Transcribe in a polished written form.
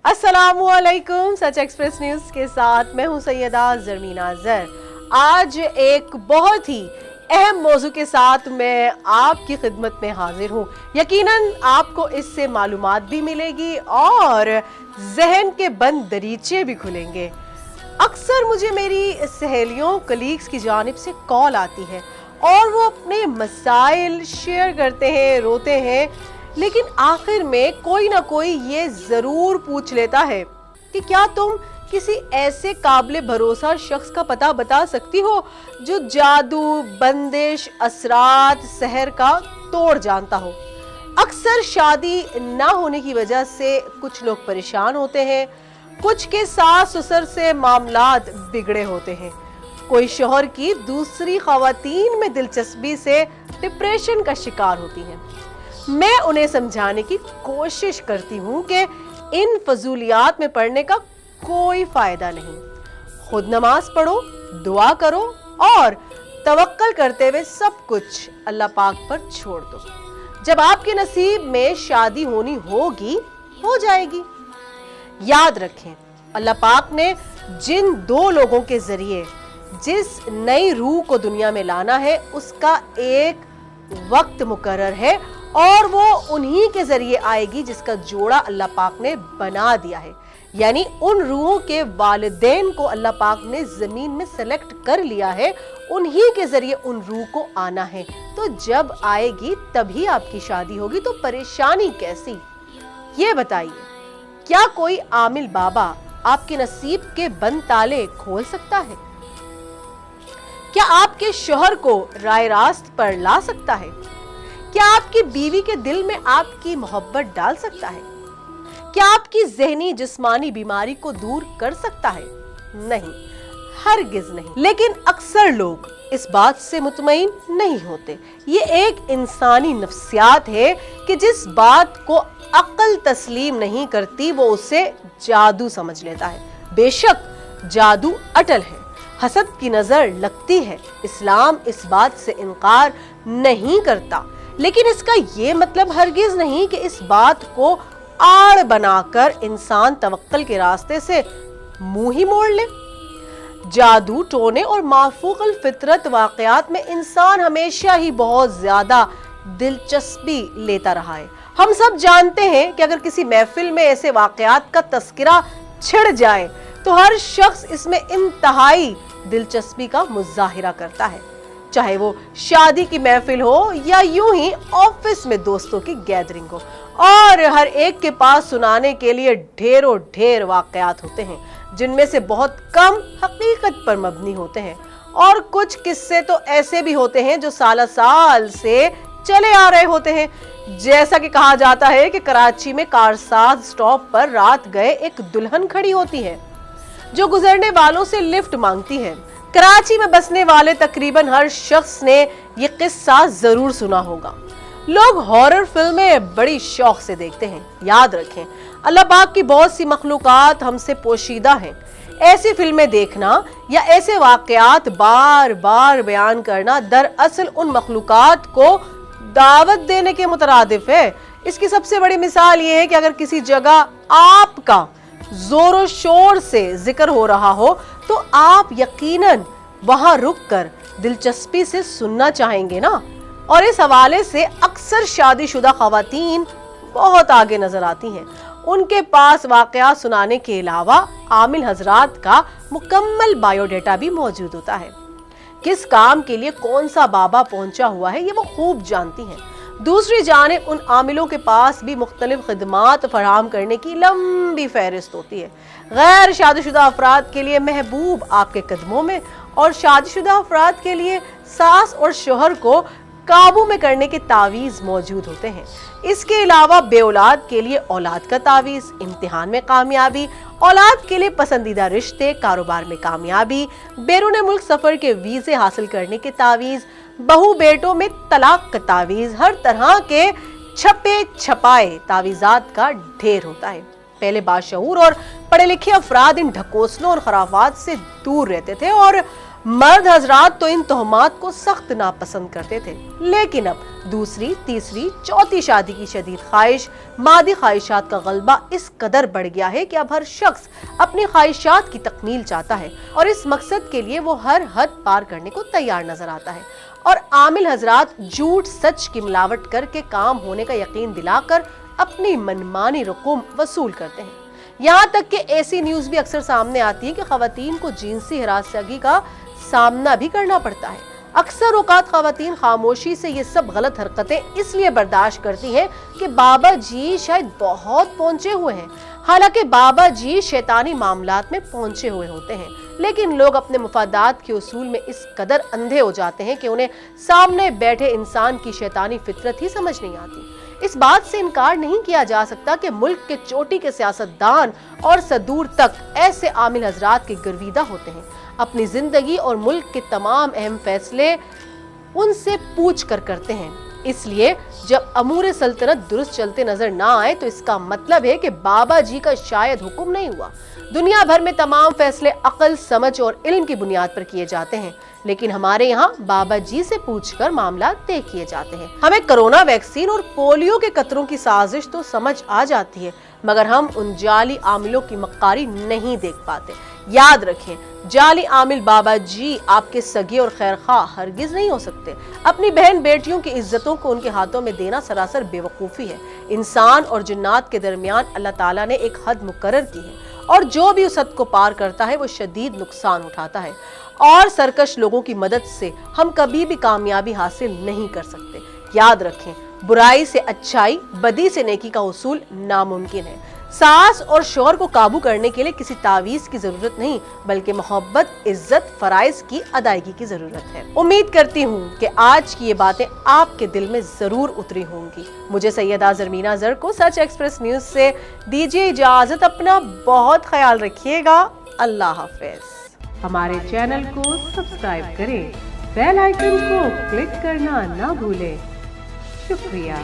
अस्सलामुअलैकुम। सच express news के साथ मैं हूं सैयदा ज़रमीना ज़र। आज एक बहुत ही अहम मौजू के साथ मैं आपकी खिदमत में हाजिर हूं। यकीनन आपको इससे मालूमात भी मिलेगी और जहन के बंद दरीचे भी खुलेंगे। अक्सर मुझे मेरी सहेलियों कलीग्स की जानिब से कॉल आती है और वो अपने मसाइल शेयर करते हैं, रोते हैं, लेकिन आखिर में कोई ना कोई ये जरूर पूछ लेता है कि क्या तुम किसी ऐसे काबिल भरोसा शख्स का पता बता सकती हो जो जादू, बंदिश, असरात, सहर का तोड़ जानता हो। अक्सर शादी ना होने की वजह से कुछ लोग परेशान होते हैं, कुछ के सास ससुर से मामलात बिगड़े होते हैं, कोई शौहर की दूसरी खवातीन में दिलचस्पी से डिप्रेशन का शिकार होती हैं। मैं उन्हें समझाने की कोशिश करती हूँ कि इन फजूलियात में पढ़ने का कोई फायदा नहीं। खुद नमाज पढ़ो, दुआ करो और तवक्कल करते हुए सब कुछ अल्लाह पाक पर छोड़ दो। जब आपके नसीब में शादी होनी होगी, हो जाएगी। याद रखें, अल्लाह पाक ने जिन दो लोगों के जरिए जिस नई रूह को दुनिया में लाना है उसका एक वक्त मुकर्रर है और वो उन्हीं के जरिए आएगी जिसका जोड़ा अल्लाह पाक ने बना दिया है। यानी उन रूहों के वालिदैन को अल्लाह पाक ने जमीन में सेलेक्ट कर लिया है, उन्हीं के जरिए उन रूह को आना है। तो जब आएगी तभी आपकी शादी होगी, तो परेशानी कैसी? ये बताइए, क्या कोई आमिल बाबा आपके नसीब के बंद ताले खोल सकता है? क्या आपके शौहर को राय रास्त पर ला सकता है? क्या आपकी बीवी के दिल में आपकी मोहब्बत डाल सकता है? क्या आपकी ज़हनी जिस्मानी बीमारी को दूर कर सकता है? नहीं, हरगिज़ नहीं। लेकिन अक्सर लोग इस बात से मुतमईन नहीं होते। ये एक इंसानी नफ्सियात है कि जिस बात को अक्ल तस्लीम नहीं करती वो उसे जादू समझ लेता है। बेशक जादू अटल है, हसद की नजर लगती है, इस्लाम इस बात से इनकार नहीं करता, लेकिन इसका ये मतलब हरगिज नहीं कि इस बात को आड़ बनाकर इंसान तवक्कल के रास्ते से मुंह ही मोड़ ले। जादू, टोने और माफूकल फितरत वाकयात में इंसान हमेशा ही बहुत ज्यादा दिलचस्पी लेता रहा है। हम सब जानते हैं कि अगर किसी महफिल में ऐसे वाकयात का तस्करा छिड़ जाए तो हर शख्स इसमें इंतहाई दिलचस्पी का मुजाहिरा करता है, चाहे वो शादी की महफिल हो या यूं ही ऑफिस में दोस्तों की गैदरिंग हो। और हर एक के पास सुनाने के लिए ढेरों ढेर वाकयात होते हैं, जिनमें से बहुत कम हकीकत पर मबनी होते हैं और कुछ किस्से तो ऐसे भी होते हैं जो साल साल से चले आ रहे होते हैं। जैसा कि कहा जाता है कि कराची में कारसाज स्टॉप पर रात गए एक दुल्हन खड़ी होती है जो गुजरने वालों से लिफ्ट मांगती है। कराची में बसने वाले तकरीबन हर शख्स ने ये किस्सा जरूर सुना होगा। लोग हॉरर फिल्में बड़ी शौक से देखते हैं। याद रखें, अल्लाह पाक की बहुत सी मखलूकात हमसे पोशीदा हैं। ऐसी फिल्में देखना या ऐसे वाकयात बार बार बयान करना दरअसल उन मखलूकात को दावत देने के मुतरादिफ है। इसकी सबसे बड़ी मिसाल ये है कि अगर किसी जगह आपका जोरों शोर से जिक्र हो रहा हो तो आप यकीनन वहां रुककर दिलचस्पी से सुनना चाहेंगे ना। और इस हवाले से अक्सर शादीशुदा खवातीन बहुत आगे नजर आती हैं। उनके पास वाकयात सुनाने के अलावा आमिल हजरात का मुकम्मल बायोडेटा भी मौजूद होता है। किस काम के लिए कौन सा बाबा पहुंचा हुआ है ये वो खूब जानती हैं। दूसरी जानिब उन आमिलों के पास भी मुख्तलिफ खिदमात फराहम करने की लंबी फहरिस्त होती है। गैर शादीशुदा अफराद के लिए महबूब आपके कदमों में और शादीशुदा अफराद के लिए सास और शोहर को काबू में करने के तावीज़ मौजूद होते हैं। इसके अलावा बेऔलाद के लिए औलाद का तावीज़, इम्तिहान में कामयाबी, औलाद के लिए पसंदीदा रिश्ते, कारोबार में कामयाबी, बैरून मुल्क सफर के वीजे हासिल करने के तावीज़, बहू बेटों में तलाक का तावीज़, हर तरह के छपे छपाए तावीज़ात का ढेर होता है। पहले बाशऊर और पढ़े लिखे अफराद इन ढकोसलों और खराफात से दूर रहते थे और मर्द हजरात तो इन तोहमात को सख्त नापसंद करते थे, लेकिन अब दूसरी, तीसरी, चौथी शादी की शदीद ख्वाहिश, मादी ख्वाहिशात का गलबा इस कदर बढ़ गया है कि अब हर शख्स अपनी ख्वाहिशात की तकमील चाहता है और इस मकसद के लिए वो हर हद पार करने को तैयार नजर आता है। और आमिल हजरात झूठ सच की मिलावट करके काम होने का यकीन दिलाकर अपनी मनमानी रकूम वसूल करते हैं। यहाँ तक कि ऐसी न्यूज भी अक्सर सामने आती है कि खवातीन को जिनसी हिरासगी का सामना भी करना पड़ता है। अक्सर औकात खवातीन खामोशी से ये सब गलत हरकतें इसलिए बर्दाश्त करती हैं कि बाबा जी शायद बहुत पहुंचे हुए हैं। हालांकि बाबा जी शैतानी मामलात में पहुंचे हुए होते हैं, लेकिन लोग अपने मुफादात के उसूल में इस कदर अंधे हो जाते हैं कि उन्हें सामने बैठे इंसान की शैतानी फितरत ही समझ नहीं आती। इस बात से इनकार नहीं किया जा सकता कि मुल्क के चोटी के सियासतदान और सदूर तक ऐसे आमिल हजरात के गर्विदा होते हैं। अपनी जिंदगी और मुल्क के तमाम अहम फैसले उनसे पूछ कर करते हैं। इसलिए जब अमूर सल्तनत दुरुस्त चलते नजर ना आए तो इसका मतलब है कि बाबा जी का शायद हुक्म नहीं हुआ। दुनिया भर में तमाम फैसले अक्ल, समझ और इल्म की बुनियाद पर किए जाते हैं, लेकिन हमारे यहाँ बाबा जी से पूछकर मामला तय किए जाते हैं। हमें कोरोना वैक्सीन और पोलियो के कतरों की साजिश तो समझ आ जाती है, मगर हम उन जाली आमिलों की मक्कारी नहीं देख पाते। याद रखें, जाली आमिल बाबा जी आपके सगे और खैरखा हरगिज नहीं हो सकते। अपनी बहन बेटियों की इज्जतों को उनके हाथों में देना सरासर बेवकूफ़ी है। इंसान और जिन्नात के दरमियान अल्लाह ताला ने एक हद मुकर्रर की है और जो भी उस हद को पार करता है वो शदीद नुकसान उठाता है और सरकश लोगों की मदद से हम कभी भी कामयाबी हासिल नहीं कर सकते। याद रखें, बुराई से अच्छाई, बदी से नेकी का उसूल नामुमकिन है। सास और शौहर को काबू करने के लिए किसी तावीज़ की जरूरत नहीं, बल्कि मोहब्बत, इज्जत, फराइज की अदायगी की जरूरत है। उम्मीद करती हूँ कि आज की ये बातें आपके दिल में जरूर उतरी होंगी। मुझे सैयदा ज़रमीना ज़र को सच एक्सप्रेस न्यूज़ से दीजिए इजाजत। अपना बहुत ख्याल रखिएगा। अल्लाह हाफिज। हमारे चैनल को सब्सक्राइब करें, बेल आइकन को क्लिक करना ना भूलें। शुक्रिया।